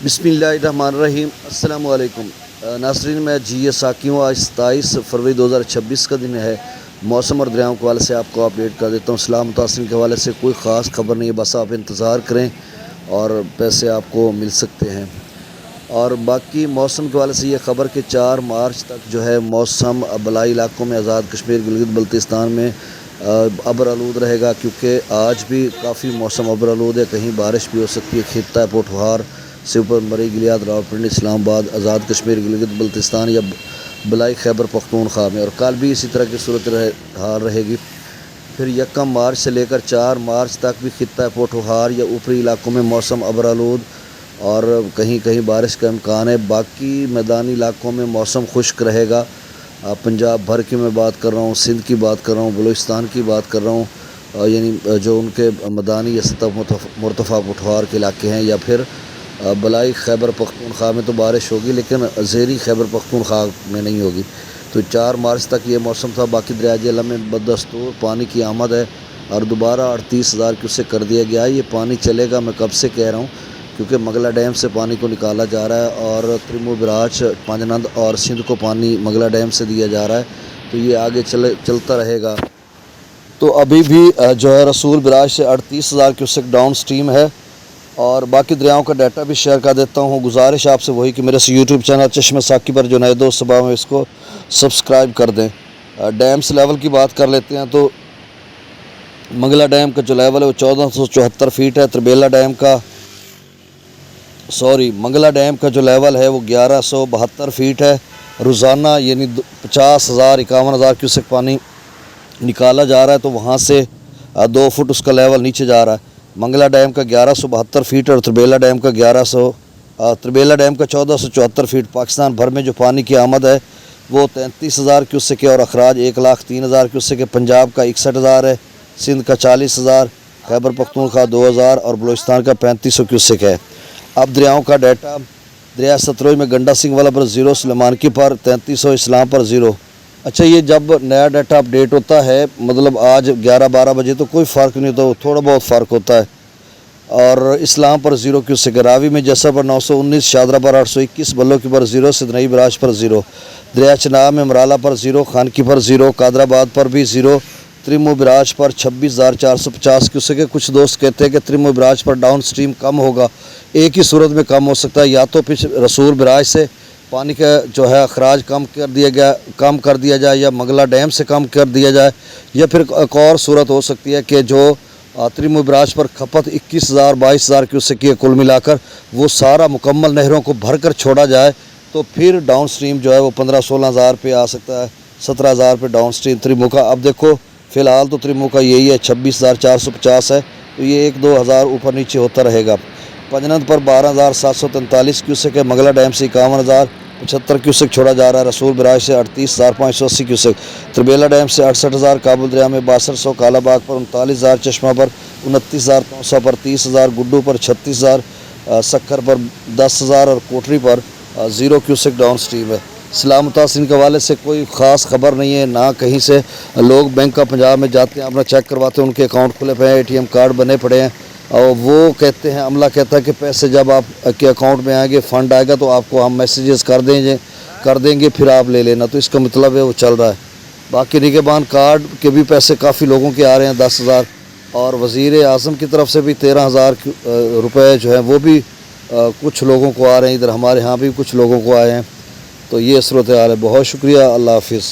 بسم اللہ الرحمن الرحیم۔ السلام علیکم ناظرین، میں جی اے ساکی ہوں۔ آج 27 فروری 2026 کا دن ہے۔ موسم اور دریاؤں کے حوالے سے آپ کو اپڈیٹ کر دیتا ہوں۔ سیلاب متاثرین کے حوالے سے کوئی خاص خبر نہیں ہے، بس آپ انتظار کریں اور پیسے آپ کو مل سکتے ہیں۔ اور باقی موسم کے حوالے سے یہ خبر کہ 4 مارچ تک جو ہے موسم بلائی علاقوں میں آزاد کشمیر گلگت بلتستان میں ابر آلود رہے گا، کیونکہ آج بھی کافی موسم ابر آلود ہے، کہیں بارش بھی ہو سکتی ہے۔ خطہ پوٹھوہار سپر مری گلیاد راولپنڈی اسلام آباد آزاد کشمیر گلگت بلتستان یا بلائی خیبر پختونخوا میں، اور کل بھی اسی طرح کی صورت حال رہے گی۔ پھر 1 مارچ سے لے کر 4 مارچ تک بھی خطہ پوٹھوہار یا اوپری علاقوں میں موسم ابر آلود اور کہیں کہیں بارش کا امکان ہے۔ باقی میدانی علاقوں میں موسم خشک رہے گا۔ پنجاب بھر کی میں بات کر رہا ہوں، سندھ کی بات کر رہا ہوں، بلوچستان کی بات کر رہا ہوں، یعنی جو ان کے میدانی یا سطح مرتفع پٹھوار کے علاقے ہیں، یا پھر بلائی خیبر پختونخوا میں تو بارش ہوگی لیکن زیری خیبر پختونخوا میں نہیں ہوگی۔ تو 4 مارچ تک یہ موسم تھا۔ باقی دریائے جہلم میں بدستور پانی کی آمد ہے اور دوبارہ 38,000 کیوسیک کر دیا گیا ہے۔ یہ پانی چلے گا، میں کب سے کہہ رہا ہوں، کیونکہ مغلا ڈیم سے پانی کو نکالا جا رہا ہے اور ترمو براج پانجنند اور سندھ کو پانی مغلا ڈیم سے دیا جا رہا ہے، تو یہ آگے چلتا رہے گا۔ تو ابھی بھی جو ہے رسول براج سے 38,000 کیوسیک ڈاؤن سٹریم ہے۔ اور باقی دریاؤں کا ڈیٹا بھی شیئر کر دیتا ہوں۔ گزارش آپ سے وہی کہ میرے یوٹیوب چینل چشمہ ساکی پر جو نئے دوست صبح میں اس کو سبسکرائب کر دیں۔ ڈیمس لیول کی بات کر لیتے ہیں تو منگلا ڈیم کا جو لیول ہے وہ 1474 فیٹ ہے۔ منگلا ڈیم کا جو لیول ہے وہ 1172 فیٹ ہے۔ روزانہ یعنی 51,000 کیوسیک پانی نکالا جا رہا ہے، تو وہاں سے 2 فٹ اس کا لیول نیچے جا رہا ہے۔ منگلا ڈیم کا 1172 فیٹ اور تربیلا ڈیم کا 1474 فیٹ۔ پاکستان بھر میں جو پانی کی آمد ہے وہ 33,000 کیوسیک ہے اور اخراج 1,03,000 کیوسیک ہے۔ پنجاب کا 61,000 ہے، سندھ کا 40,000، خیبر پختونخوا 2,000 اور بلوچستان کا 3500 کیوسیک ہے۔ اب دریاؤں کا ڈیٹا، دریا ستلج میں گنڈا سنگھ والا پر 0، سلیمانکی پر 3300، اسلام پر 0۔ اچھا، یہ جب نیا ڈیٹا اپڈیٹ ہوتا ہے مطلب آج 11-12 بجے تو کوئی فرق نہیں ہوتا، تھوڑا بہت فرق ہوتا ہے۔ اور اسلام پر 0 کیوسیک، راوی میں جسر پر 919، شادرہ پر 821، بلو کی پر 0، سدنئی براج پر 0، دریا چناب میں مرالا پر 0، خانکی پر 0، قادر آباد پر بھی 0، ترمو براج پر 26,450 کیوسیک ہے۔ کچھ دوست کہتے ہیں کہ ترمو براج پر ڈاؤن سٹریم کم ہوگا، ایک ہی صورت میں کم ہو سکتا ہے، یا تو رسول براج سے پانی کا جو ہے اخراج کم کر دیا جائے یا منگلا ڈیم سے کم کر دیا جائے، یا پھر ایک اور صورت ہو سکتی ہے کہ جو ترمو براج پر کھپت 21,000-22,000 کیوسیک کی کل ملا کر وہ سارا مکمل نہروں کو بھر کر چھوڑا جائے، تو پھر ڈاؤن سٹریم جو ہے وہ 15-16,000 پہ آ سکتا ہے، 17,000 پہ ڈاؤن سٹریم ترمو کا۔ اب دیکھو فی الحال تو ترمو کا یہی ہے 26,450 ہے، تو یہ 1-2 ہزار اوپر نیچے ہوتا رہے گا۔ پنجنند پر 12,743 کیوسیک ہے، مغلا ڈیم سے 51,075 کیوسیک چھوڑا جا رہا ہے، رسول براج سے 38,580 کیوسیک، تربیلا ڈیم سے 68,000، کابل دریا میں 6200، کالا باغ پر 39,000، چشمہ پر 29,900 پر 30,000، گڈو پر 36,000، سکھر پر 10,000 اور کوٹری پر 0 کیوسیک ڈاؤن سٹریم ہے۔ سیلاب متاثرین کے حوالے سے کوئی خاص خبر نہیں ہے، نہ کہیں سے لوگ بینک آف پنجاب میں جاتے ہیں اپنا چیک کرواتے ہیں، ان کے اکاؤنٹ کھلے پڑے ہیں، ATM کارڈ بنے پڑے ہیں، اور وہ کہتے ہیں، عملہ کہتا ہے کہ پیسے جب آپ کے اکاؤنٹ میں آئیں گے، فنڈ آئے گا تو آپ کو ہم میسیجز کر دیں گے، پھر آپ لے لینا۔ تو اس کا مطلب ہے وہ چل رہا ہے۔ باقی نگہبان کارڈ کے بھی پیسے کافی لوگوں کے آ رہے ہیں، 10,000، اور وزیر اعظم کی طرف سے بھی 13,000 روپے جو ہیں وہ بھی کچھ لوگوں کو آ رہے ہیں، ادھر ہمارے ہاں بھی کچھ لوگوں کو آئے ہیں۔ تو یہ صورتحال ہے۔ بہت شکریہ، اللہ حافظ۔